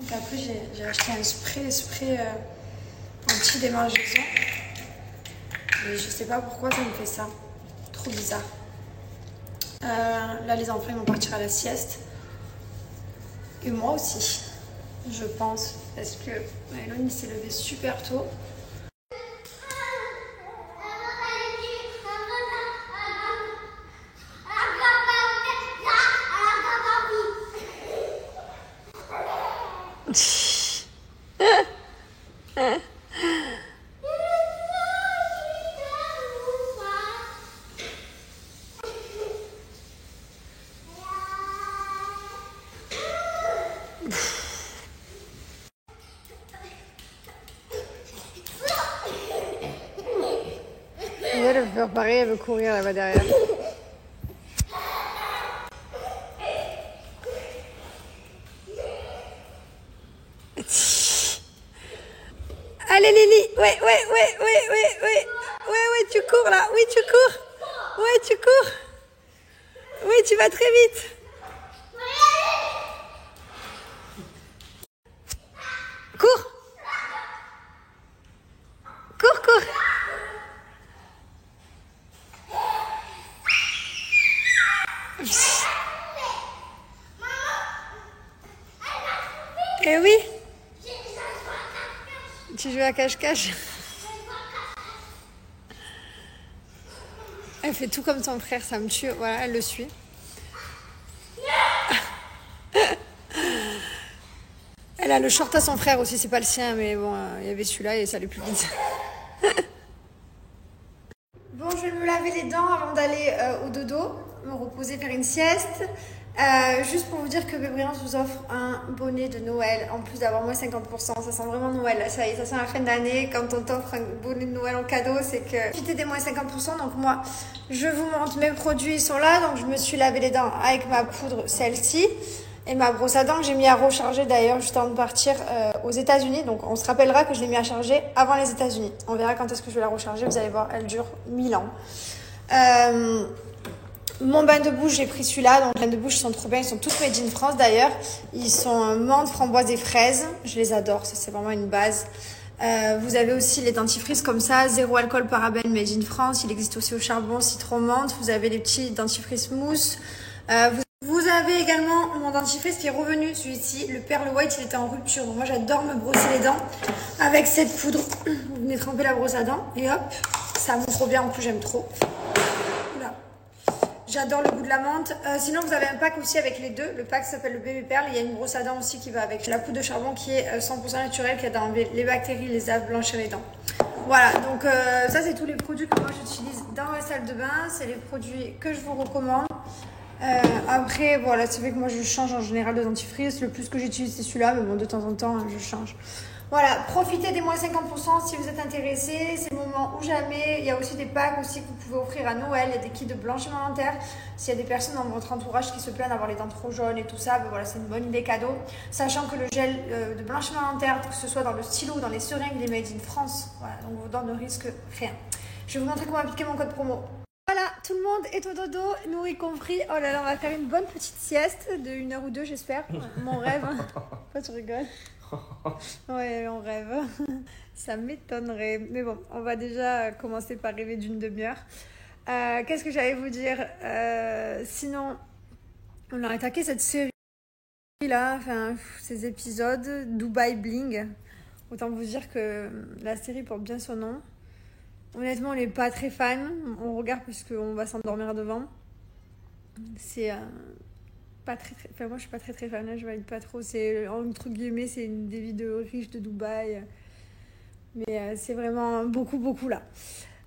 Donc après, j'ai acheté un spray anti-démangeaison. Mais je sais pas pourquoi ça me fait ça. Trop bizarre. Là, les enfants, ils vont partir à la sieste. Et moi aussi, je pense. Parce que Elon, il s'est levé super tôt. Elle veut faire pareil, elle veut courir là-bas derrière. Allez Lily, ouais, tu cours là, oui tu cours, ouais tu cours, oui tu vas très vite. Cours, cours. Eh oui. Tu joues à cache-cache. Elle fait tout comme son frère, ça me tue. Voilà, elle le suit. Elle a le short à son frère aussi, c'est pas le sien, mais bon, il y avait celui-là et ça allait plus vite. Bon, je vais me laver les dents avant d'aller au dodo, me reposer, faire une sieste. Juste pour vous dire que Bébrilance vous offre un bonnet de Noël, en plus d'avoir moins 50%, ça sent vraiment Noël, là, ça y est, ça sent la fin d'année, quand on t'offre un bonnet de Noël en cadeau, c'est que profitez des moins 50%, donc moi, je vous montre mes produits, ils sont là, donc je me suis lavé les dents avec ma poudre, celle-ci, et ma brosse à dents que j'ai mis à recharger d'ailleurs juste avant de partir aux États-Unis, donc on se rappellera que je l'ai mis à charger avant les États-Unis, on verra quand est-ce que je vais la recharger, vous allez voir, elle dure 1000 ans. Mon bain de bouche, j'ai pris celui-là. Donc, les bains de bouche sont trop bien. Ils sont tous made in France d'ailleurs. Ils sont menthe, framboise et fraises. Je les adore. Ça, c'est vraiment une base. Vous avez aussi les dentifrices comme ça. Zéro alcool, parabènes, made in France. Il existe aussi au charbon, citron, menthe. Vous avez les petits dentifrices mousse. Vous avez également mon dentifrice qui est revenu. Celui-ci, le Pearl White, il était en rupture. Donc, moi, j'adore me brosser les dents avec cette poudre. Vous venez tremper la brosse à dents et hop, ça monte trop bien. En plus, j'aime trop. J'adore le goût de la menthe. Sinon, vous avez un pack aussi avec les deux. Le pack s'appelle le Bébé Perle. Il y a une brosse à dents aussi qui va avec la poudre de charbon qui est 100% naturelle, qui aide à enlever les bactéries, les à blanchir les dents. Voilà, donc ça, c'est tous les produits que moi j'utilise dans ma salle de bain. C'est les produits que je vous recommande. Après, voilà, c'est vrai que moi je change en général de dentifrice. Le plus que j'utilise, c'est celui-là, mais bon, de temps en temps, je change. Voilà, profitez des moins 50% si vous êtes intéressé. C'est le moment ou jamais. Il y a aussi des packs aussi que vous pouvez offrir à Noël. Il y a des kits de blanchiment dentaire. S'il y a des personnes dans votre entourage qui se plaignent d'avoir les dents trop jaunes et tout ça, ben voilà, c'est une bonne idée cadeau. Sachant que le gel de blanchiment dentaire, que ce soit dans le stylo ou dans les seringues, il est made in France. Voilà, donc vos dents ne risquent rien. Je vais vous montrer comment appliquer mon code promo. Voilà, tout le monde est au dodo, nous y compris. Oh là là, on va faire une bonne petite sieste de 1 heure ou 2, j'espère. Mon rêve. Pourquoi tu rigoles? Ouais, on rêve. Ça m'étonnerait. Mais bon, on va déjà commencer par rêver d'une demi-heure. Qu'est-ce que j'allais vous dire? Sinon, on a attaqué cette série-là, enfin, ces épisodes, Dubai Bling. Autant vous dire que la série porte bien son nom. Honnêtement, on n'est pas très fan. On regarde parce qu'on va s'endormir devant. C'est pas très, enfin, moi, je suis pas très fan. Là, je valide pas trop. C'est, entre guillemets, c'est une des vies de riches de Dubaï. Mais c'est vraiment beaucoup là.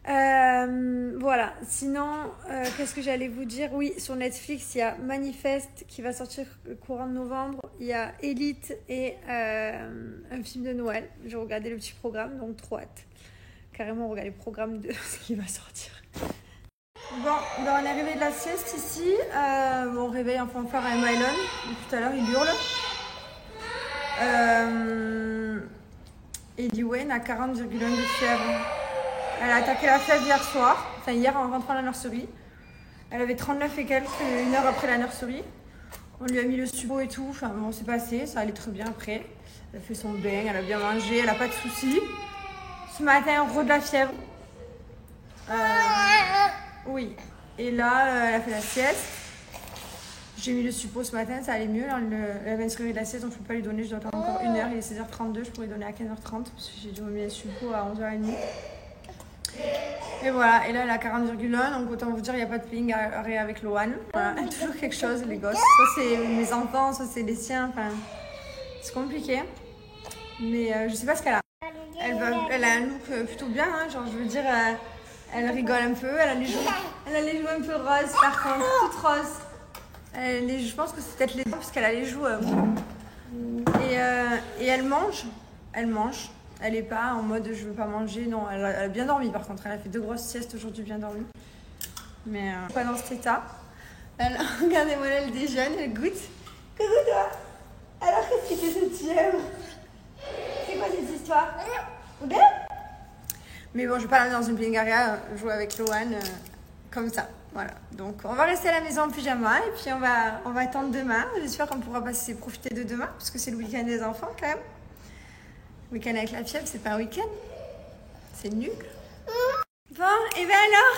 Voilà. Sinon, qu'est-ce que j'allais vous dire? Oui, sur Netflix, il y a Manifeste qui va sortir le courant de novembre. Il y a Elite et un film de Noël. J'ai regardé le petit programme, donc trop hâte. Carrément, regarder le programme de ce qui va sortir. Bon, on est arrivé de la sieste ici. Mon réveil en fanfare à Mylon. Tout à l'heure, il hurle. Eddie Wayne a 40,1 de fièvre. Elle a attaqué la fièvre hier soir. Enfin, hier, en rentrant à la nurserie. Elle avait 39 et quelques, 1 heure après la nurserie. On lui a mis le subo et tout. Enfin, bon, c'est passé. Ça allait très bien après. Elle a fait son bain, elle a bien mangé, elle n'a pas de soucis. Ce matin, re de la fièvre. Oui. Et là, elle a fait la sieste. J'ai mis le suppo ce matin, ça allait mieux. Là, elle vient de se réveiller de la sieste, donc je ne peux pas lui donner. Je dois attendre encore 1h. Il est 16h32, je pourrais lui donner à 15h30 parce que j'ai dû remettre le suppo à 11h30. Et voilà, et là elle a 40,1, donc autant vous dire, il n'y a pas de peeling arrêt avec Loane. Voilà, toujours quelque chose, les gosses. Soit c'est mes enfants, soit c'est les siens. Enfin, c'est compliqué. Mais je sais pas ce qu'elle a. Elle a un look plutôt bien, hein, genre je veux dire, elle rigole un peu, elle a les joues un peu roses par contre, toutes roses. Je pense que c'est peut-être les deux parce qu'elle a les joues. Et elle mange. Elle est pas en mode je veux pas manger. Non, elle a bien dormi par contre. Elle a fait 2 grosses siestes aujourd'hui, bien dormi. Mais pas dans cet état. Regardez-moi, elle déjeune, elle goûte. Coucou toi. Alors qu'est-ce que c'est cette fièvre? C'est quoi cette histoire? Mais bon, je vais pas aller dans une plingaria jouer avec Loane comme ça. Voilà. Donc on va rester à la maison en pyjama et puis on va attendre demain. J'espère qu'on pourra profiter de demain parce que c'est le week-end des enfants quand même. Le week-end avec la fièvre, c'est pas un week-end. C'est nul. Bon, et bien alors,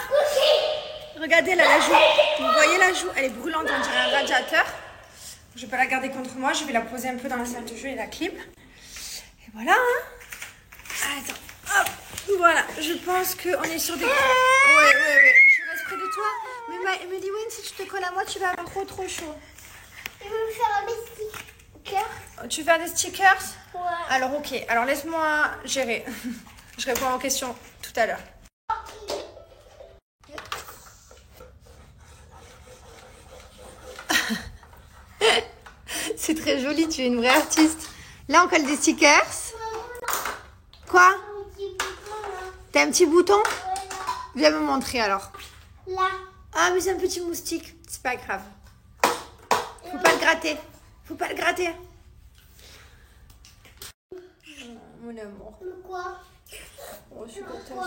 regardez là la joue. Vous voyez la joue, elle est brûlante, on dirait un radiateur. Je vais pas la garder contre moi, je vais la poser un peu dans la salle de jeu et la clim. Et voilà. Hein. Attends, hop, voilà. Je pense qu'on est sur des... Ouais. Je reste près de toi. Mais Liwen, si tu te colles à moi, tu vas avoir trop chaud. Je veux faire des stickers. Tu veux faire des stickers? Ouais. Alors ok, alors laisse-moi gérer. Je réponds aux questions tout à l'heure. C'est très joli, tu es une vraie artiste. Là on colle des stickers. Quoi? T'as un petit bouton? Viens me montrer alors. Là. Ah mais c'est un petit moustique, c'est pas grave. Faut pas le gratter. Faut pas le gratter. Mon amour. Le quoi? Oh, je suis contente.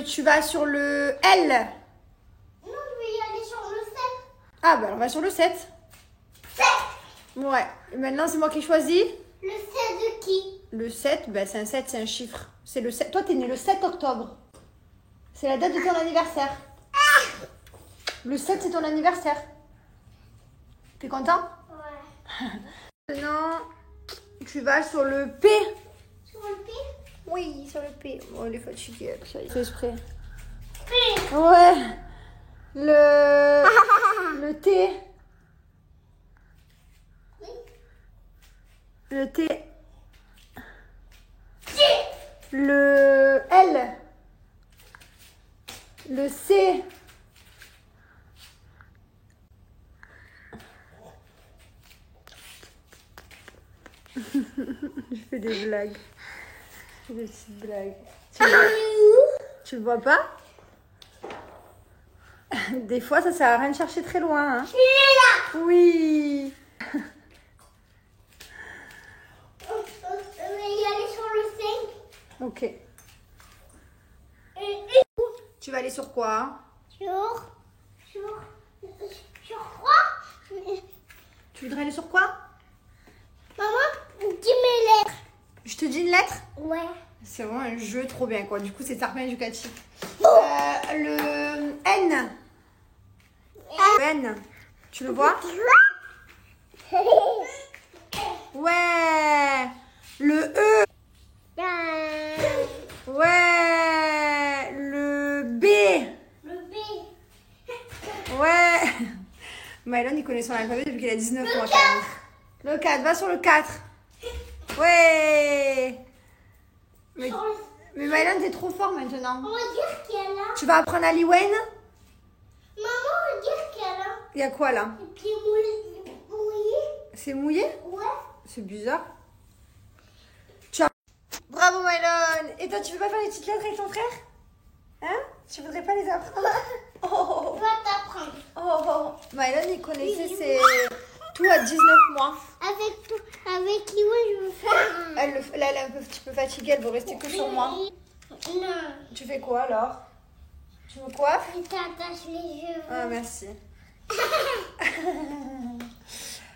Tu vas sur le L. Non, je vais y aller sur le 7. Ah bah on va sur le 7. 7. Ouais. Et maintenant c'est moi qui choisis. Le 7 de qui? Le 7, bah, c'est un 7, c'est un chiffre. C'est le 7. Toi t'es né le 7 octobre. C'est la date de ton anniversaire. Le 7 c'est ton anniversaire. T'es content? Ouais. Maintenant, tu vas sur le P. Sur le P? Oui, sur le P. Oh, elle est fatiguée. C'est exprès. P. Ouais. Le T. Oui. Le T. Le L. Le C. Je fais des blagues. Je fais des petites blagues. Tu le vois pas? Des fois, ça sert à rien de chercher très loin. Hein. Il est là. Oui. Mais y aller sur le 5. Ok. Tu vas aller sur quoi? Sur quoi? Tu voudrais aller sur quoi? Maman, dis mes lettres. Je te dis une lettre? Ouais. C'est vraiment un jeu trop bien, quoi. Du coup, c'est terme éducatif. Le N. Le N. Tu le vois? Ouais. Le E. Ouais. Le B. Le B. Ouais. Mylon, il connaît son alphabet depuis qu'il a 19 mois quand même. Le 4. Va sur le 4. Ouais. Mais Mylon, t'es trop fort maintenant. On va dire qu'il y a là. Tu vas apprendre à Liwen? Maman, on va dire qu'il y a là. Il y a quoi là? Un pied mouillé. C'est mouillé? Ouais. C'est bizarre. Ciao. Bravo Mylon. Et toi, tu veux pas faire les petites lettres avec ton frère? Hein? Tu voudrais pas les apprendre? Oh, On va t'apprendre. Mylon, il connaissait ses... tout à 19 mois. Avec qui, ouais, je veux faire. Là, elle est un petit peu fatiguée, elle veut rester que sur moi. Non. Tu fais quoi alors? Tu me coiffes? Je t'attache les cheveux. Ah, merci.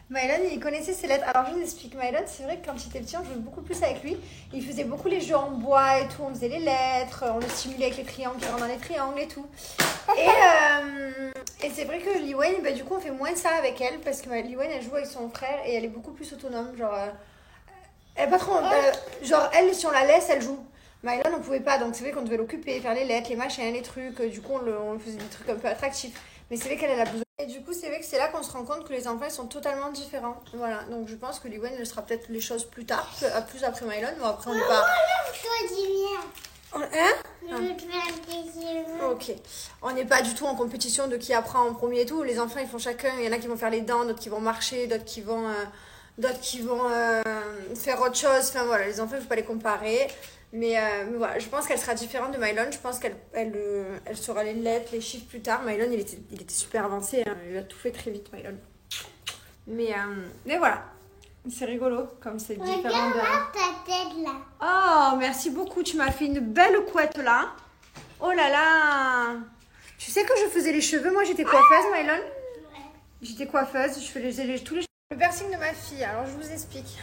Mylon, il connaissait ses lettres. Alors, je vous explique. Mylon, c'est vrai que quand j'étais petit, on jouait beaucoup plus avec lui. Il faisait beaucoup les jeux en bois et tout. On faisait les lettres, on le stimulait avec les triangles, qui rentrent dans les triangles et tout. Et c'est vrai que Liwen, bah, du coup, on fait moins ça avec elle parce que Liwen, elle joue avec son frère et elle est beaucoup plus autonome. Genre, elle est pas trop. Genre, elle, si on la laisse, elle joue. Mylon, on pouvait pas. Donc, c'est vrai qu'on devait l'occuper, faire les lettres, les machins, les trucs. Du coup, on faisait des trucs un peu attractifs. Mais c'est vrai qu'elle a besoin. Et du coup, c'est vrai que c'est là qu'on se rend compte que les enfants ils sont totalement différents. Voilà, donc je pense que Liwen, elle sera peut-être les choses plus tard, plus après Mylon, mais après on n'est pas. Hein? Je veux te faire des cheveux. Ok. On n'est pas du tout en compétition de qui apprend en premier et tout. Les enfants, ils font chacun. Il y en a qui vont faire les dents, d'autres qui vont marcher, d'autres qui vont faire autre chose. Enfin voilà, les enfants, il ne faut pas les comparer. Mais voilà, je pense qu'elle sera différente de Mylon. Je pense qu'elle saura les lettres, les chiffres plus tard. Mylon, il était super avancé. Hein. Il a tout fait très vite, Mylon. Mais voilà, c'est rigolo comme c'est différent de... Regarde ta tête là. Oh, merci beaucoup. Tu m'as fait une belle couette là. Oh là là. Tu sais que je faisais les cheveux. Moi, j'étais coiffeuse, Mylon. J'étais coiffeuse. Je faisais tous les cheveux. Le piercing de ma fille. Alors, je vous explique.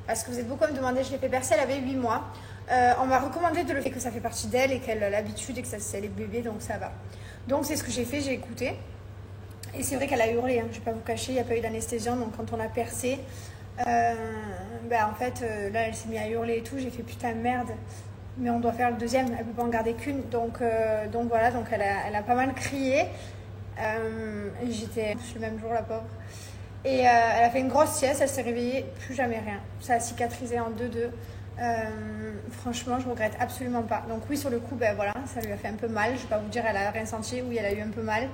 Parce que vous êtes beaucoup à me demander. Je l'ai fait percer. Elle avait 8 mois. On m'a recommandé de le faire, que ça fait partie d'elle et qu'elle a l'habitude et que elle est bébé, donc ça va. Donc, c'est ce que j'ai fait. J'ai écouté. Et c'est vrai qu'elle a hurlé. Hein. Je ne vais pas vous cacher. Il n'y a pas eu d'anesthésiant. Donc, quand on a percé... en fait là elle s'est mise à hurler et tout, j'ai fait putain merde, mais on doit faire le deuxième, elle peut pas en garder qu'une, donc voilà, donc elle a pas mal crié. J'étais le même jour, la pauvre, et elle a fait une grosse sieste, elle s'est réveillée, plus jamais rien, ça a cicatrisé en 2-2. Franchement je regrette absolument pas. Donc oui, sur le coup voilà, ça lui a fait un peu mal, je vais pas vous dire elle a rien senti, oui elle a eu un peu mal,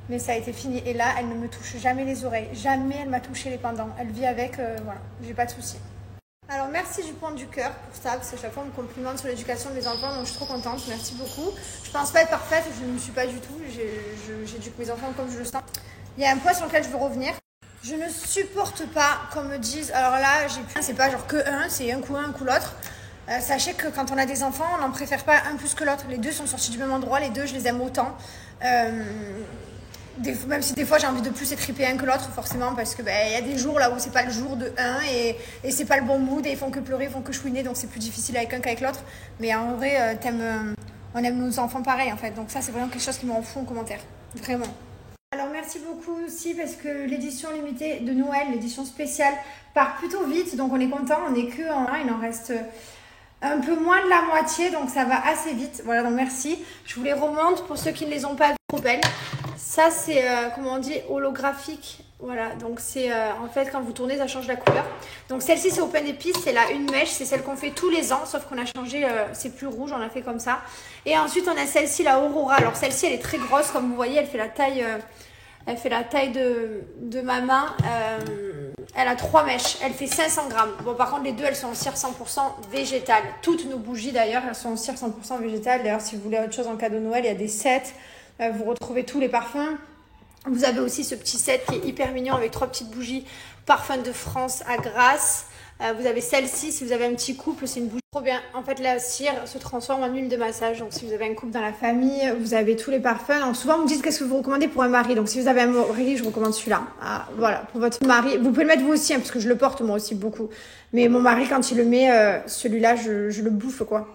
mais ça a été fini. Et là, elle ne me touche jamais les oreilles. Jamais elle m'a touché les pendants. Elle vit avec, voilà, j'ai pas de soucis. Alors, merci du point du cœur pour ça, parce que chaque fois, on me complimente sur l'éducation de mes enfants, donc je suis trop contente. Merci beaucoup. Je pense pas être parfaite, je ne le suis pas du tout. J'éduque mes enfants comme je le sens. Il y a un point sur lequel je veux revenir. Je ne supporte pas qu'on me dise, alors là, c'est pas genre que un, c'est un coup l'autre. Sachez que quand on a des enfants, on n'en préfère pas un plus que l'autre. Les deux sont sortis du même endroit, les deux, je les aime autant. Même si des fois j'ai envie de plus étriper un que l'autre, forcément, parce que y a des jours là où c'est pas le jour de un et c'est pas le bon mood et ils font que pleurer, ils font que chouiner, donc c'est plus difficile avec un qu'avec l'autre. Mais en vrai, on aime nos enfants pareil en fait, donc ça c'est vraiment quelque chose qui me rend fou en commentaire, vraiment. Alors merci beaucoup aussi parce que l'édition limitée de Noël, l'édition spéciale, part plutôt vite, donc on est content, on est que en 1, il en reste un peu moins de la moitié, donc ça va assez vite. Voilà, donc merci. Je vous les remonte pour ceux qui ne les ont pas vues, trop belles. Ça c'est, comment on dit, holographique. Voilà, donc c'est en fait quand vous tournez, ça change la couleur. Donc celle-ci c'est Open Épice, c'est la une mèche, c'est celle qu'on fait tous les ans, sauf qu'on a changé, c'est plus rouge, on l'a fait comme ça. Et ensuite on a celle-ci, la Aurora. Alors celle-ci elle est très grosse, comme vous voyez, elle fait la taille de ma main. Elle a 3 mèches, elle fait 500 grammes. Bon, par contre, les deux, elles sont en cire 100% végétale. Toutes nos bougies, d'ailleurs, elles sont en cire 100% végétale. D'ailleurs, si vous voulez autre chose en cadeau de Noël, il y a des sets. Vous retrouvez tous les parfums. Vous avez aussi ce petit set qui est hyper mignon avec 3 petites bougies parfum de France à Grasse. Vous avez celle-ci, si vous avez un petit couple, c'est une bougie trop bien. En fait, la cire se transforme en huile de massage. Donc, si vous avez un couple dans la famille, vous avez tous les parfums. Donc, souvent, vous me dites qu'est-ce que vous recommandez pour un mari. Donc, si vous avez un mari, je recommande celui-là. Ah, voilà, pour votre mari. Vous pouvez le mettre vous aussi, hein, parce que je le porte moi aussi beaucoup. Mais mon mari, quand il le met, celui-là, je le bouffe, quoi.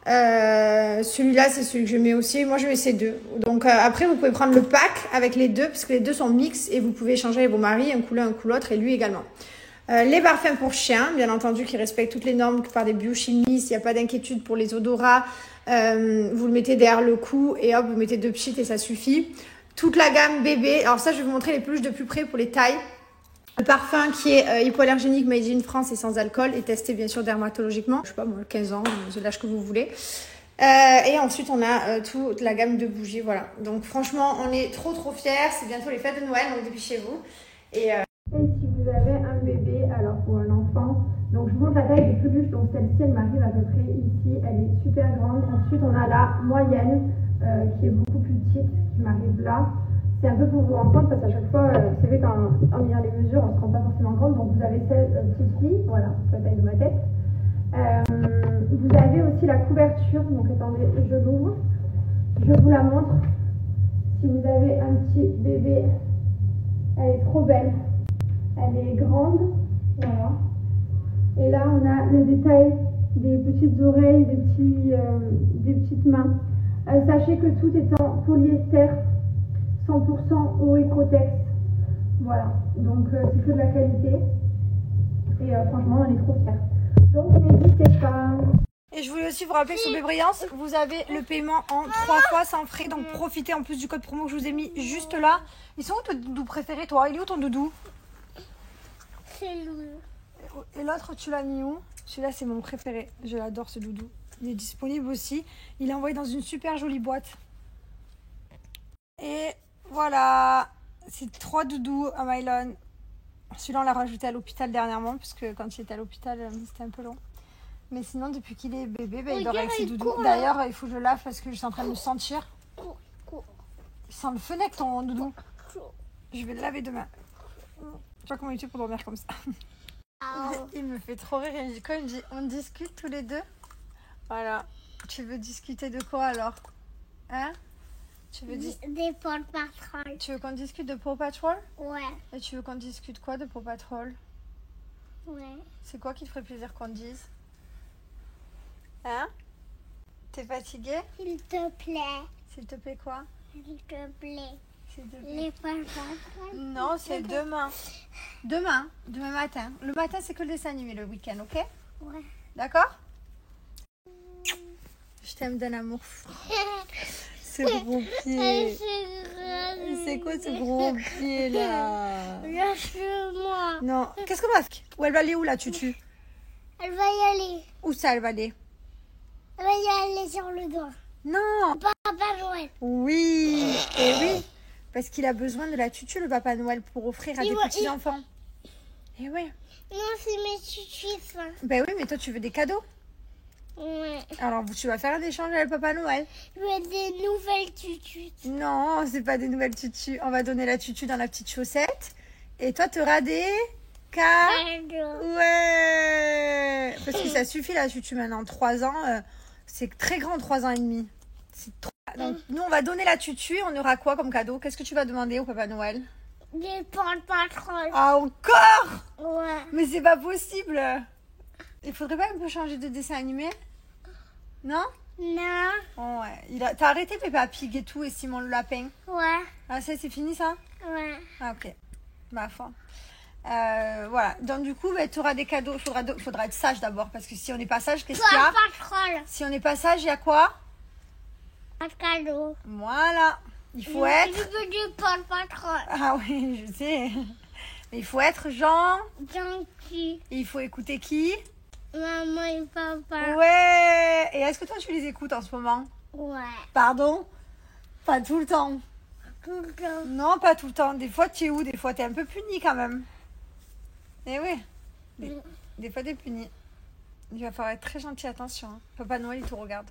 Celui-là, c'est celui que je mets aussi. Moi, je mets ces deux. Donc, après, vous pouvez prendre le pack avec les deux, parce que les deux sont mix et vous pouvez échanger avec vos maris, un coup l'un, un coup l'autre, et lui également. Les parfums pour chiens, bien entendu, qui respectent toutes les normes par des biochimistes. Il n'y a pas d'inquiétude pour les odorats. Vous le mettez derrière le cou et hop, vous mettez 2 pchites et ça suffit. Toute la gamme bébé. Alors ça, je vais vous montrer les peluches de plus près pour les tailles. Le parfum qui est hypoallergénique, made in France et sans alcool, et testé bien sûr dermatologiquement. Je sais pas, moi, 15 ans, l'âge que vous voulez. Et ensuite, on a toute la gamme de bougies, voilà. Donc franchement, on est trop fiers. C'est bientôt les fêtes de Noël, donc dépêchez-vous. Et si vous avez un bébé, alors pour un enfant, donc je vous montre la taille des peluches. Donc celle-ci, elle m'arrive à peu près ici, elle est super grande. Ensuite, on a la moyenne qui est beaucoup plus petite, qui m'arrive là. C'est un peu pour vous rendre compte parce qu'à chaque fois, c'est vrai qu'en ayant les mesures, on ne se rend pas forcément compte. Donc vous avez celle petite, voilà, la taille de ma tête. Vous avez aussi la couverture, donc attendez, je l'ouvre, je vous la montre. Si vous avez un petit bébé, elle est trop belle. Elle est grande, voilà. Et là, on a le détail des petites oreilles, des petites mains. Sachez que tout est en polyester, 100% au Ecotex. Voilà, donc c'est que de la qualité. Et franchement, on est trop fiers. Donc n'hésitez pas. Et je voulais aussi vous rappeler que sur Bébrillance, vous avez le paiement en 3 fois sans frais. Donc profitez en plus du code promo que je vous ai mis juste là. Ils sont où ton doudou préféré, toi? Il est où ton doudou? C'est lui. Et l'autre, tu l'as mis où? Celui-là, c'est mon préféré. Je l'adore, ce doudou. Il est disponible aussi. Il est envoyé dans une super jolie boîte. Et voilà. C'est 3 doudous à Mylon. Celui-là, on l'a rajouté à l'hôpital dernièrement, parce que quand il était à l'hôpital, c'était un peu long. Mais sinon, depuis qu'il est bébé, il dort avec ses doudous. D'ailleurs, il faut que je lave parce que je suis en train de le sentir. Il sent le fenêtre, ton doudou. Je vais le laver demain. Tu vois comment il fait pour dormir comme ça. Il me fait trop rire. Quand il me dit on discute tous les deux. Voilà. Tu veux discuter de quoi alors? Hein? Tu veux Des Paw Patrol. Tu veux qu'on discute de Paw Patrol? Ouais. Et tu veux qu'on discute quoi de Paw Patrol? Ouais. C'est quoi qui te ferait plaisir qu'on dise? Hein? T'es fatiguée? S'il te plaît. S'il te plaît quoi? S'il te plaît. S'il te plaît. Les Paw Patrol. Non, c'est demain. Demain matin. Le matin, c'est que le dessin animé le week-end, ok? Ouais. D'accord? Je t'aime d'un amour fou. Ce gros pied. C'est quoi ce gros pied là? Lâche-moi. Non. Qu'est-ce qu'on va faire? Où elle va aller où la tutu? Elle va y aller. Où ça elle va aller? Elle va y aller sur le doigt. Non. Papa Noël. Oui. Et oui. Parce qu'il a besoin de la tutu le Papa Noël pour offrir à des petits enfants. Et oui. Non, c'est mes tutus ça. Ben oui, mais toi tu veux des cadeaux. Ouais. Alors tu vas faire un échange avec le Papa Noël. Je veux des nouvelles tutus. Non, c'est pas des nouvelles tutus. On va donner la tutu dans la petite chaussette. Et toi, tu auras des cadeaux. Ouais. Parce que ça suffit la tutu maintenant. 3 ans, c'est très grand, 3 ans et demi. C'est trop. Donc, nous, on va donner la tutu. On aura quoi comme cadeau? Qu'est-ce que tu vas demander au Papa Noël? Des Paw Patrol. Ah, encore? Ouais. Mais c'est pas possible. Il faudrait pas un peu changer de dessin animé? Non? Non. Oh, ouais. T'as arrêté Peppa Pig et tout et Simon le lapin? Ouais. Ah, c'est fini ça? Ouais. Ah, ok. Ma foi. Voilà. Donc, du coup, tu auras des cadeaux. Faudra être sage d'abord. Parce que si on n'est pas sage, qu'est-ce qu'il y a? Paw Patrol. Si on n'est pas sage, il y a quoi? Pas de cadeau. Voilà. Il faut être. Je veux du Paw Patrol. Ah oui, je sais. Mais il faut être Jean. Gentil. Et il faut écouter qui? Maman et papa. Ouais. Et est-ce que toi, tu les écoutes en ce moment? Ouais. Pardon? Pas tout le temps. Tout le temps. Non, pas tout le temps. Des fois, tu es où? Des fois, tu es un peu puni quand même. Eh oui. Des fois, tu es puni. Il va falloir être très gentil, attention. Hein. Papa Noël, il te regarde.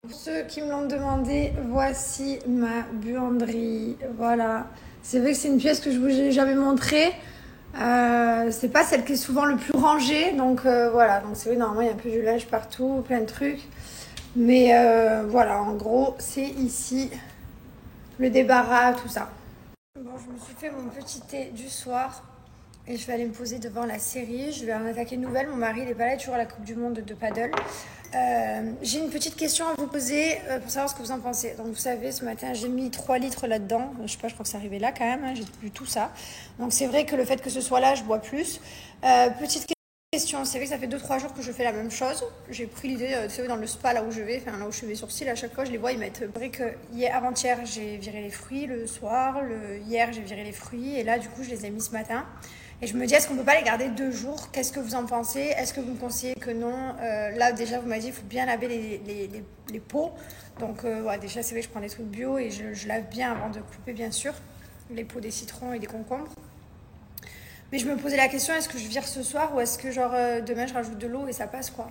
Pour ceux qui me l'ont demandé, voici ma buanderie. Voilà. C'est vrai que c'est une pièce que je vous ai jamais montrée. C'est pas celle qui est souvent le plus rangée. Donc voilà. Donc c'est vrai, normalement, il y a un peu du linge partout, plein de trucs. Mais voilà, en gros, c'est ici le débarras, tout ça. Bon, je me suis fait mon petit thé du soir. Et je vais aller me poser devant la série. Je vais en attaquer une nouvelle. Mon mari, il est pas là, il est toujours à la Coupe du Monde de paddle. J'ai une petite question à vous poser pour savoir ce que vous en pensez. Donc vous savez, ce matin, j'ai mis 3 litres là-dedans. Je sais pas, je crois que c'est arrivé là quand même. Hein, j'ai bu tout ça. Donc c'est vrai que le fait que ce soit là, je bois plus. Petite question, c'est vrai que ça fait 2-3 jours que je fais la même chose. J'ai pris l'idée, vous savez, dans le spa là où je vais, enfin là où je fais mes sourcils, à chaque fois je les vois, ils mettent brique. Avant-hier, j'ai viré les fruits le soir. Hier, j'ai viré les fruits. Et là, du coup, je les ai mis ce matin. Et je me dis, est-ce qu'on peut pas les garder 2 jours? Qu'est-ce que vous en pensez? Est-ce que vous me conseillez que non? Là, déjà, vous m'avez dit, il faut bien laver les pots. Donc, ouais, déjà, c'est vrai que je prends des trucs bio et je lave bien avant de couper, bien sûr, les pots des citrons et des concombres. Mais je me posais la question, est-ce que je vire ce soir ou est-ce que, genre, demain, je rajoute de l'eau et ça passe, quoi?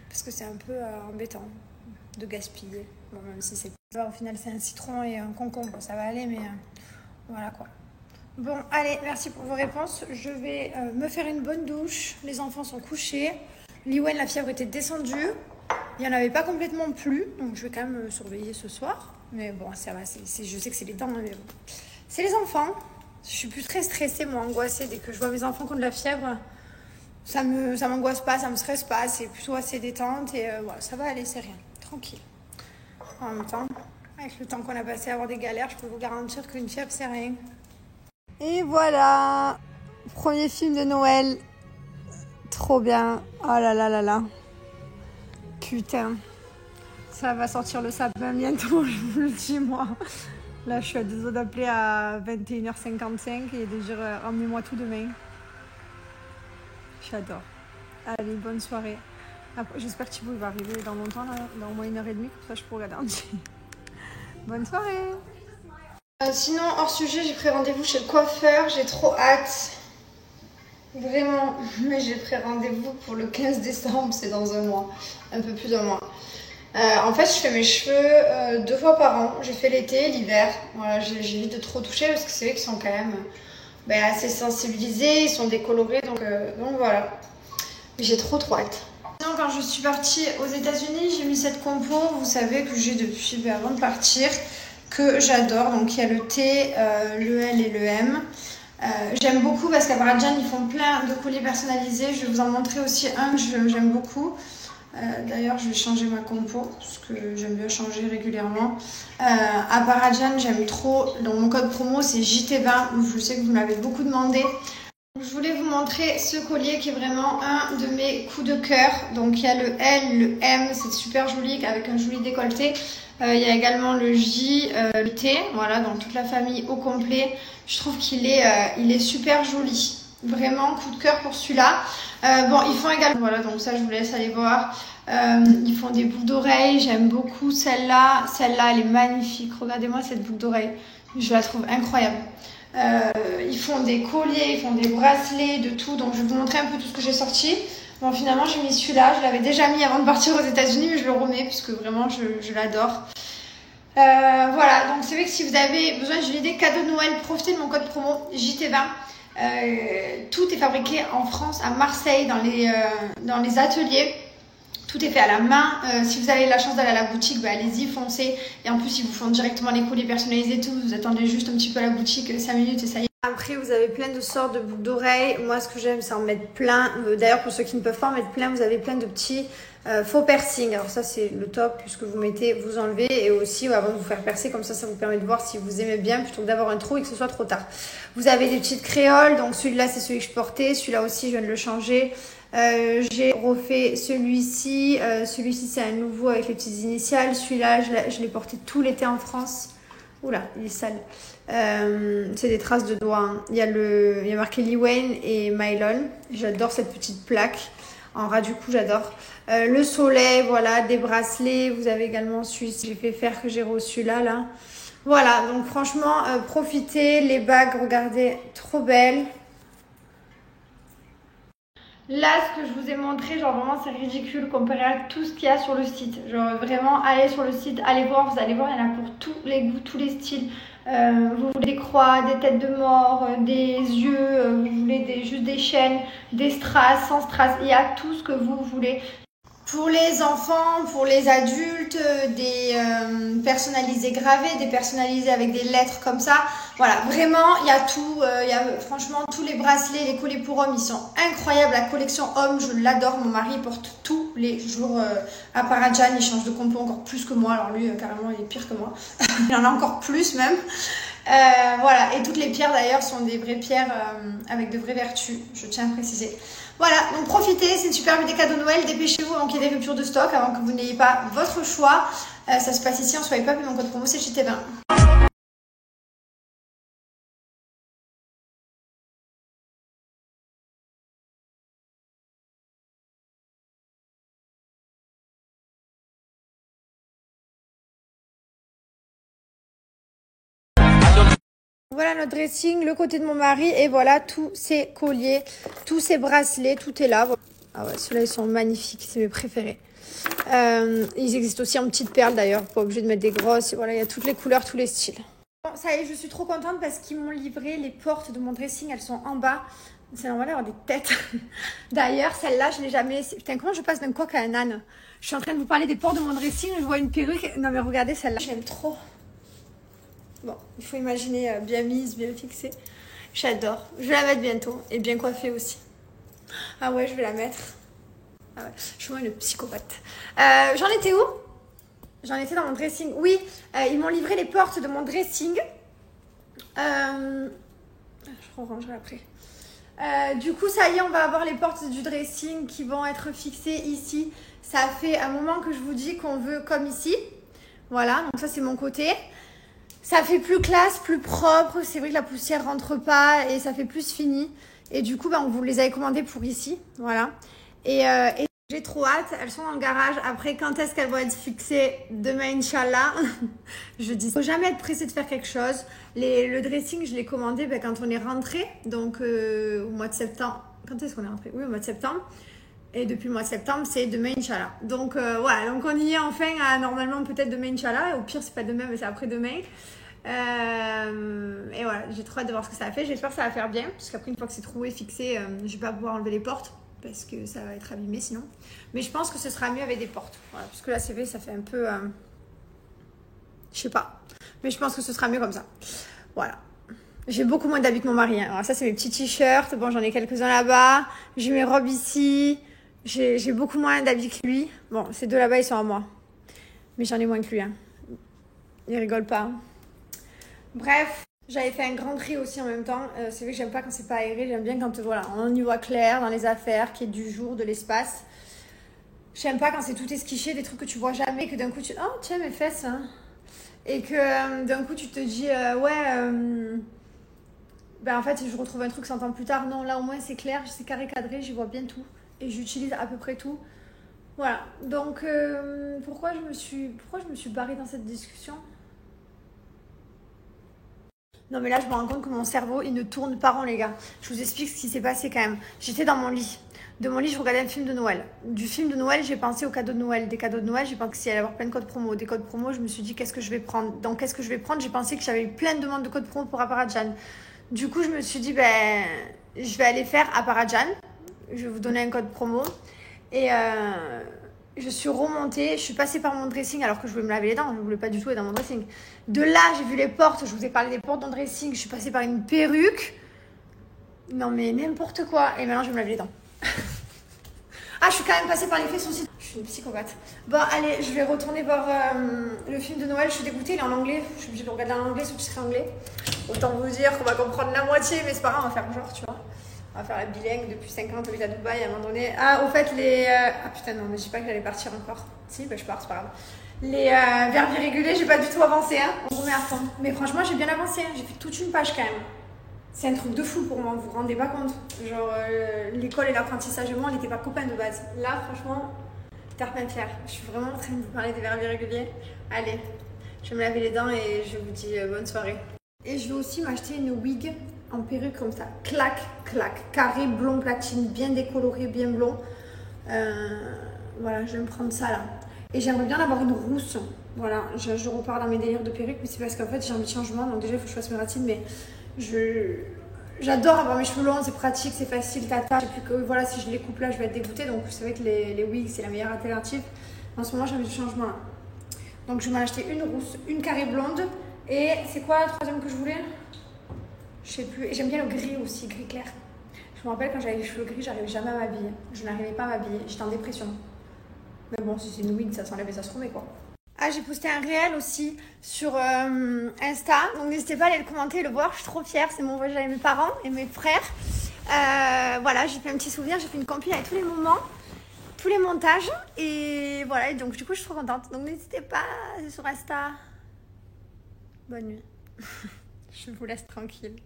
Parce que c'est un peu embêtant de gaspiller. Bon, même si c'est pas, au final, c'est un citron et un concombre, ça va aller, mais voilà, quoi. Bon, allez, merci pour vos réponses. Je vais me faire une bonne douche. Les enfants sont couchés. Liwen, la fièvre était descendue. Il n'y en avait pas complètement plus. Donc, je vais quand même surveiller ce soir. Mais bon, ça va. Je sais que c'est les dents. Mais bon. C'est les enfants. Je suis plus très stressée, moi, angoissée. Dès que je vois mes enfants qui ont de la fièvre, ça m'angoisse pas, ça me stresse pas. C'est plutôt assez détente et voilà, ça va aller, c'est rien. Tranquille. En même temps, avec le temps qu'on a passé à avoir des galères, je peux vous garantir qu'une fièvre, c'est rien. Et voilà, premier film de Noël. Trop bien. Oh là là là là. Putain. Ça va sortir le sapin bientôt, je vous le dis, moi. Là, je suis à 2 heures d'appeler à 21h55 et de dire ramenez-moi tout demain. J'adore. Allez, bonne soirée. J'espère que Thibaut va arriver dans longtemps, là, dans au moins 1h30, comme ça je peux regarder un petit. Bonne soirée. Sinon, hors sujet, j'ai pris rendez-vous chez le coiffeur. J'ai trop hâte. Vraiment. Mais j'ai pris rendez-vous pour le 15 décembre. C'est dans un mois. Un peu plus d'un mois. En fait, je fais mes cheveux 2 fois par an. J'ai fait l'été, l'hiver. Voilà, j'évite de trop toucher parce que c'est vrai qu'ils sont quand même assez sensibilisés. Ils sont décolorés. Donc voilà. J'ai trop hâte. Sinon, quand je suis partie aux États-Unis, j'ai mis cette compo. Vous savez que j'ai depuis avant de partir. Que j'adore, donc il y a le T, le L et le M. J'aime beaucoup parce qu'à Parajan ils font plein de colliers personnalisés. Je vais vous en montrer aussi un que j'aime beaucoup. D'ailleurs je vais changer ma compo parce que j'aime bien changer régulièrement. À Parajan j'aime trop, donc mon code promo c'est JT20, je sais que vous me l'avez beaucoup demandé. Je voulais vous montrer ce collier qui est vraiment un de mes coups de cœur. Donc il y a le L, le M, c'est super joli avec un joli décolleté. Il y a également le J, le T, voilà, donc toute la famille au complet. Je trouve qu'il est super joli. Vraiment, coup de cœur pour celui-là. Bon, ils font également, voilà, donc ça je vous laisse aller voir. Ils font des boucles d'oreilles, j'aime beaucoup celle-là. Celle-là, elle est magnifique. Regardez-moi cette boucle d'oreille, je la trouve incroyable. Ils font des colliers, ils font des bracelets, de tout. Donc je vais vous montrer un peu tout ce que j'ai sorti. Bon, finalement, j'ai mis celui-là. Je l'avais déjà mis avant de partir aux États-Unis, mais je le remets puisque vraiment, je l'adore. Voilà, donc c'est vrai que si vous avez besoin d'une idée cadeau de Noël, profitez de mon code promo JT20. Tout est fabriqué en France, à Marseille, dans les ateliers. Tout est fait à la main. Si vous avez la chance d'aller à la boutique, allez-y, foncez. Et en plus, ils vous font directement les colliers personnalisés et tout. Vous attendez juste un petit peu à la boutique, 5 minutes et ça y est. Après, vous avez plein de sortes de boucles d'oreilles. Moi, ce que j'aime, c'est en mettre plein. D'ailleurs, pour ceux qui ne peuvent pas en mettre plein, vous avez plein de petits faux piercings. Alors ça, c'est le top, puisque vous mettez, vous enlevez. Et aussi, avant de vous faire percer, comme ça vous permet de voir si vous aimez bien, plutôt que d'avoir un trou et que ce soit trop tard. Vous avez des petites créoles. Donc celui-là, c'est celui que je portais. Celui-là aussi, je viens de le changer. J'ai refait celui-ci. Celui-ci, c'est un nouveau avec les petites initiales. Celui-là, je l'ai porté tout l'été en France. Oula, il est sale. C'est des traces de doigts. Hein. Il y a marqué Lee Wayne et Mylon. J'adore cette petite plaque. En ras du cou, j'adore. Le soleil, voilà, des bracelets. Vous avez également celui-ci. J'ai fait faire que j'ai reçu là. Voilà, donc franchement, profitez. Les bagues, regardez, trop belles. Là, ce que je vous ai montré, genre vraiment c'est ridicule comparé à tout ce qu'il y a sur le site. Genre vraiment, allez sur le site, allez voir, vous allez voir, il y en a pour tous les goûts, tous les styles. Vous voulez des croix, des têtes de mort, des yeux, vous voulez juste des chaînes, des strass, sans strass, il y a tout ce que vous voulez. Pour les enfants, pour les adultes, des personnalisés gravés, des personnalisés avec des lettres comme ça. Voilà, vraiment, il y a tout. Il y a franchement tous les bracelets, les colliers pour hommes, ils sont incroyables. La collection homme, je l'adore. Mon mari porte tous les jours à Parajan. Il change de compo encore plus que moi. Alors lui, carrément, il est pire que moi. Il en a encore plus même. Voilà, et toutes les pierres d'ailleurs sont des vraies pierres avec de vraies vertus, je tiens à préciser. Voilà, donc profitez, c'est une super idée cadeau Noël, dépêchez-vous avant qu'il y ait des ruptures de stock, avant que vous n'ayez pas votre choix. Ça se passe ici en Swipe Up et mon code promo c'est JT20. Voilà notre dressing, le côté de mon mari et voilà tous ces colliers, tous ces bracelets, tout est là. Ah ouais, ceux-là ils sont magnifiques, c'est mes préférés. Ils existent aussi en petites perles d'ailleurs, pas obligé de mettre des grosses. Voilà, il y a toutes les couleurs, tous les styles. Bon, ça y est, je suis trop contente parce qu'ils m'ont livré les portes de mon dressing, elles sont en bas. C'est normal d'avoir des têtes. D'ailleurs, celle-là, je l'ai jamais laissée. Putain, comment je passe d'un coq à un âne? Je suis en train de vous parler des portes de mon dressing, je vois une perruque. Non mais regardez celle-là, j'aime trop. Bon, il faut imaginer bien mise, bien fixée. J'adore. Je vais la mettre bientôt. Et bien coiffée aussi. Ah ouais, je vais la mettre. Ah ouais. Je suis vraiment une psychopathe. J'en étais où? J'en étais dans mon dressing. Oui, ils m'ont livré les portes de mon dressing. Je rangerai après. Du coup, ça y est, on va avoir les portes du dressing qui vont être fixées ici. Ça fait un moment que je vous dis qu'on veut comme ici. Voilà, donc ça c'est mon côté. Ça fait plus classe, plus propre. C'est vrai que la poussière rentre pas et ça fait plus fini. Et du coup, on vous les avait commandées pour ici. Voilà. Et j'ai trop hâte. Elles sont dans le garage. Après, quand est-ce qu'elles vont être fixées? Demain, Inch'Allah. Je dis, faut jamais être pressé de faire quelque chose. Le dressing, je l'ai commandé quand on est rentré. Donc, au mois de septembre. Quand est-ce qu'on est rentré? Oui, au mois de septembre. Et depuis le mois de septembre, c'est demain, Inch'Allah. Donc, voilà. Donc, on y est enfin à normalement peut-être demain, Inch'Allah. Au pire, c'est pas demain, mais c'est après-demain. Et voilà, j'ai trop hâte de voir ce que ça a fait. J'espère que ça va faire bien. Parce qu'après, une fois que c'est troué, fixé, je vais pas pouvoir enlever les portes. Parce que ça va être abîmé sinon. Mais je pense que ce sera mieux avec des portes. Voilà, parce que là, c'est vrai, ça fait un peu... je sais pas. Mais je pense que ce sera mieux comme ça. Voilà. J'ai beaucoup moins d'habits que mon mari. Hein. Alors ça, c'est mes petits t-shirts. Bon, j'en ai quelques-uns là-bas. J'ai mes robes ici. J'ai beaucoup moins d'habits que lui. Bon, ces deux là-bas, ils sont à moi. Mais j'en ai moins que lui. Hein. Il rigole pas. Hein. Bref. J'avais fait un grand tri aussi en même temps. C'est vrai que j'aime pas quand c'est pas aéré. J'aime bien quand voilà, on y voit clair dans les affaires, qu'il y ait du jour, de l'espace. J'aime pas quand c'est tout esquiché, des trucs que tu vois jamais, que d'un coup tu... Oh, tiens mes fesses hein. Et que d'un coup tu te dis, en fait, si je retrouve un truc 100 ans plus tard, non, là au moins c'est clair, c'est carré cadré, j'y vois bien tout. Et j'utilise à peu près tout. Voilà. Donc, pourquoi je me suis barrée dans cette discussion ? Non mais là je me rends compte que mon cerveau il ne tourne pas rond les gars. Je vous explique ce qui s'est passé quand même. J'étais dans mon lit. De mon lit je regardais un film de Noël. Du film de Noël j'ai pensé aux cadeaux de Noël. Des cadeaux de Noël j'ai pensé qu'il allait y avoir plein de codes promo. Des codes promo je me suis dit qu'est-ce que je vais prendre. Donc qu'est-ce que je vais prendre? J'ai pensé que j'avais eu plein de demandes de codes promo pour Aparadjan. Du coup je me suis dit je vais aller faire Aparadjan. Je vais vous donner un code promo. Et je suis remontée, je suis passée par mon dressing alors que je voulais me laver les dents, je ne voulais pas du tout être dans mon dressing. De là, j'ai vu les portes, je vous ai parlé des portes dans le dressing, je suis passée par une perruque. Non mais n'importe quoi. Et maintenant, je vais me laver les dents. Ah, je suis quand même passée par les faits aussi. Je suis une psychopathe. Bon, allez, je vais retourner voir le film de Noël. Je suis dégoûtée, il est en anglais. Je suis obligée de le regarder en anglais, sous-titré anglais. Autant vous dire qu'on va comprendre la moitié, mais c'est pas grave, on va faire genre, tu vois. On va faire la bilingue depuis 5 ans, depuis à Dubaï à un moment donné. Ah, au fait, Ah putain, non, mais je dis pas que j'allais partir encore. Si, je pars, c'est pas grave. Les verbes irréguliers, j'ai pas du tout avancé, hein. On remet à fond. Mais franchement, j'ai bien avancé, hein. J'ai fait toute une page quand même. C'est un truc de fou pour moi, vous vous rendez pas compte. Genre, l'école et l'apprentissage et moi, on n'était pas copains de base. Là, franchement, terre-plein fière. Je suis vraiment en train de vous parler des verbes irréguliers. Allez, je vais me laver les dents et je vous dis bonne soirée. Et je vais aussi m'acheter une wig en perruque comme ça, clac, clac, carré, blond, platine, bien décoloré, bien blond. Voilà, je vais me prendre ça là. Et j'aimerais bien avoir une rousse. Voilà, je repars dans mes délires de perruque, mais c'est parce qu'en fait j'ai envie de changement. Donc déjà il faut que je fasse mes racines, mais j'adore avoir mes cheveux longs, c'est pratique, c'est facile, tata. Et puis que voilà, si je les coupe là, je vais être dégoûtée. Donc c'est vrai que les wigs c'est la meilleure alternative. En ce moment j'ai envie de changement là. Donc je vais m'en acheter une rousse, une carré blonde. Et c'est quoi la troisième que je voulais ? Je sais plus. Et j'aime bien le gris aussi, gris clair. Je me rappelle quand j'avais les cheveux gris, j'arrivais jamais à m'habiller. Je n'arrivais pas à m'habiller. J'étais en dépression. Mais bon, si c'est une wig, ça s'enlève et ça se remet quoi. Ah, j'ai posté un réel aussi sur Insta. Donc n'hésitez pas à aller le commenter et le voir. Je suis trop fière. C'est mon voyage avec mes parents et mes frères. Voilà, j'ai fait un petit souvenir. J'ai fait une compil avec tous les moments, tous les montages. Et voilà, et donc du coup, je suis trop contente. Donc n'hésitez pas, c'est sur Insta. Bonne nuit. Je vous laisse tranquille.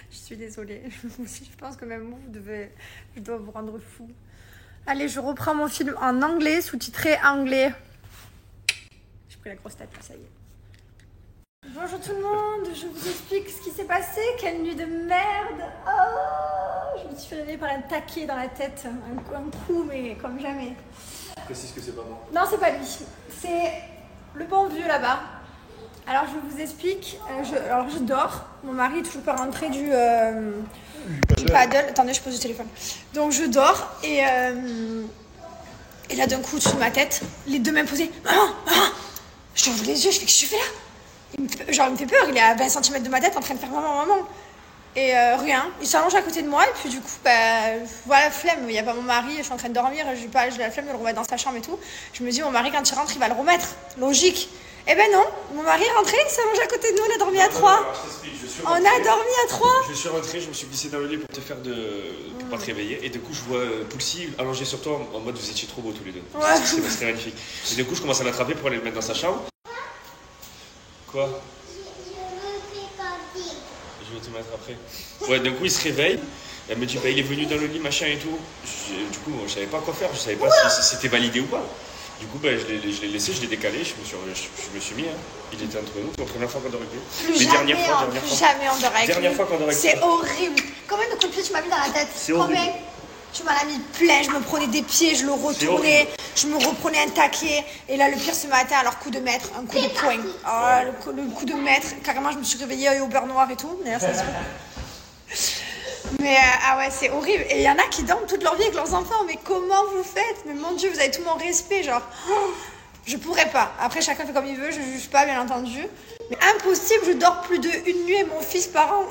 Je suis désolée. Je pense que même vous, je dois vous rendre fou. Allez, je reprends mon film en anglais, sous-titré anglais. J'ai pris la grosse tête, là, ça y est. Bonjour tout le monde, je vous explique ce qui s'est passé. Quelle nuit de merde. Oh, je me suis fait réveiller par un taquet dans la tête. Un coup, mais comme jamais. Précise que c'est pas moi. Non, c'est pas lui. C'est le bon vieux là-bas. Alors, je vous explique. Je dors. Mon mari est toujours pas rentré du paddle. Attendez, je pose le téléphone. Donc, je dors et là, d'un coup, au-dessus de ma tête, les deux mains posées. Je ouvre les yeux, je fais qu'est-ce que tu fais là? Il me fait peur, il est à 20 cm de ma tête en train de faire maman. Et rien, il s'allonge à côté de moi et puis du coup, voilà, flemme, il n'y a pas mon mari, je suis en train de dormir, j'ai la flemme de le remettre dans sa chambre et tout. Je me dis, mon mari, quand il rentre, il va le remettre, logique. Eh ben non, mon mari est rentré, il s'allonge à côté de nous, on a dormi à 3. On a dormi à 3. Je suis rentré, je me suis glissé dans le lit pour te faire pour pas te réveiller. Et du coup, je vois Poulsi allongé sur toi en mode vous étiez trop beaux tous les deux. Ouais. C'était magnifique. Et du coup, je commence à l'attraper pour aller le mettre dans sa chambre. Quoi? Je vais te mettre après. Ouais, d'un coup, il se réveille. Elle me dit, bah, il est venu dans le lit, machin et tout. Du coup, je savais pas quoi faire. Je savais pas si c'était validé ou pas. Du coup, bah, je l'ai laissé, je l'ai décalé. Je me suis mis. Hein. Il était entre nous. C'est la première fois qu'on dort avec lui. Jamais on dort avec lui. Dernière fois qu'on dort avec lui. C'est horrible. Combien de coups de pied tu m'as mis dans la tête? C'est horrible. Combien? Tu m'en as mis plein, je me prenais des pieds, je le retournais, je me reprenais un taquet. Et là, le pire ce matin, alors coup de maître, un coup de poing. Oh, le coup de maître, carrément, je me suis réveillée au beurre noir et tout. D'ailleurs, ça se fait. Mais ah ouais, c'est horrible. Et il y en a qui dorment toute leur vie avec leurs enfants. Mais comment vous faites? Mais mon Dieu, vous avez tout mon respect, genre. Oh, je pourrais pas. Après, chacun fait comme il veut, je juge pas, bien entendu. Mais impossible, je dors plus d'1 nuit avec mon fils par an.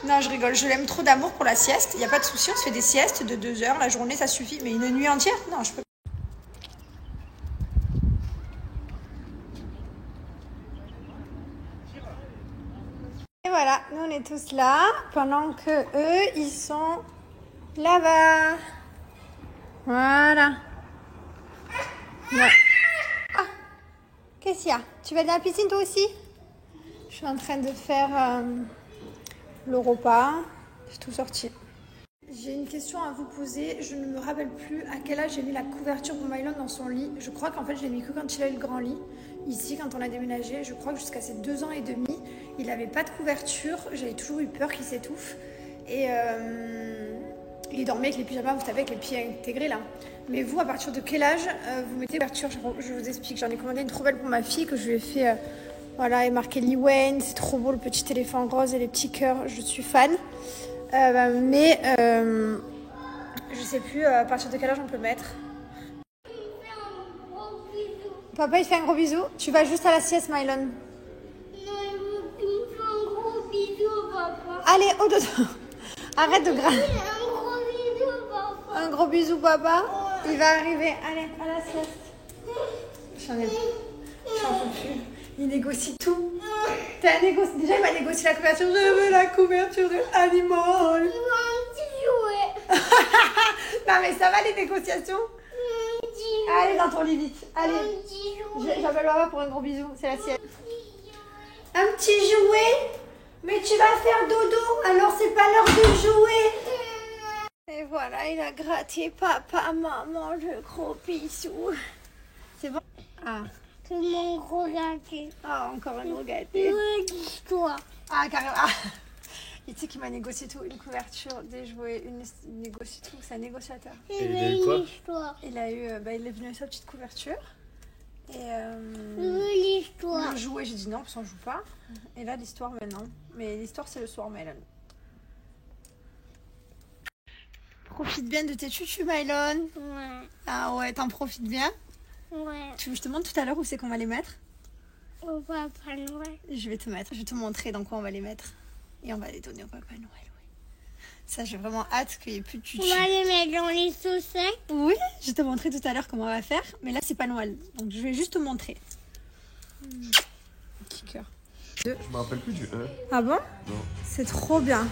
Non, je rigole, je l'aime trop d'amour pour la sieste. Il n'y a pas de souci, on se fait des siestes de 2 heures. La journée, ça suffit. Mais une nuit entière, non, je peux pas. Et voilà, nous on est tous là. Pendant que eux, ils sont là-bas. Voilà. Ouais. Ah, qu'est-ce qu'il y a? Tu vas dans la piscine toi aussi? Je suis en train de faire... le repas, j'ai tout sorti. J'ai une question à vous poser. Je ne me rappelle plus à quel âge j'ai mis la couverture pour Mylon dans son lit. Je crois qu'en fait, je l'ai mis que quand il a eu le grand lit. Ici, quand on a déménagé, je crois que jusqu'à ses 2 ans et demi, il n'avait pas de couverture. J'avais toujours eu peur qu'il s'étouffe. Et il dormait avec les pyjamas, vous savez, avec les pieds intégrés là. Mais vous, à partir de quel âge vous mettez couverture? Je vous explique. J'en ai commandé une trop belle pour ma fille que je lui ai fait... Voilà, il est marqué Lee Wayne, c'est trop beau le petit éléphant rose et les petits cœurs, je suis fan. Mais je sais plus à partir de quel âge on peut mettre. Papa, il fait un gros bisou. Tu vas juste à la sieste, Mylon. Non, il me fait un gros bisou, papa. Allez, au dodo. Arrête de grimper. Un gros bisou, papa. Un gros bisou, papa. Il va arriver. Allez, à la sieste. J'en peux plus. Il négocie tout. Déjà, il m'a négocié la couverture. Je veux la couverture de l'animal. Il veut un petit jouet. Non, mais ça va les négociations? Un petit jouet. Allez, dans ton lit vite. Allez. Un petit jouet. J'appelle papa pour un gros bisou. C'est la sienne. Un petit jouet? Mais tu vas faire dodo. Alors, c'est pas l'heure de jouer. Et voilà, il a gratté papa, maman, le gros bisou. C'est bon? Ah. C'est mon gros gâté. Ah, encore un gros gâté. Toi. Ah, carrément. Ah. Il sait qu'il m'a négocié tout, une couverture, des jouets, il négocie tout, c'est un négociateur. Et il a eu quoi? L'histoire. Il a eu, il est venu avec sa petite couverture. Et L'histoire. le jouet, j'ai dit non, parce qu'on joue pas. Et là, l'histoire maintenant. Mais l'histoire, c'est le soir, Mylon. Profite bien de tes chuchus, Mylon. Ouais. Ah ouais, t'en profites bien. Ouais. Tu veux que je te montre tout à l'heure où c'est qu'on va les mettre? Au Papa Noël. Je vais te montrer dans quoi on va les mettre. Et on va les donner au Papa Noël, oui. Ça, j'ai vraiment hâte qu'il n'y ait plus de chuchus. On va les mettre dans les chaussettes. Oui, je vais te montrer tout à l'heure comment on va faire. Mais là, c'est pas Noël. Donc, je vais juste te montrer. Petit cœur. Je me rappelle plus du E. Ah bon? Non. C'est trop bien.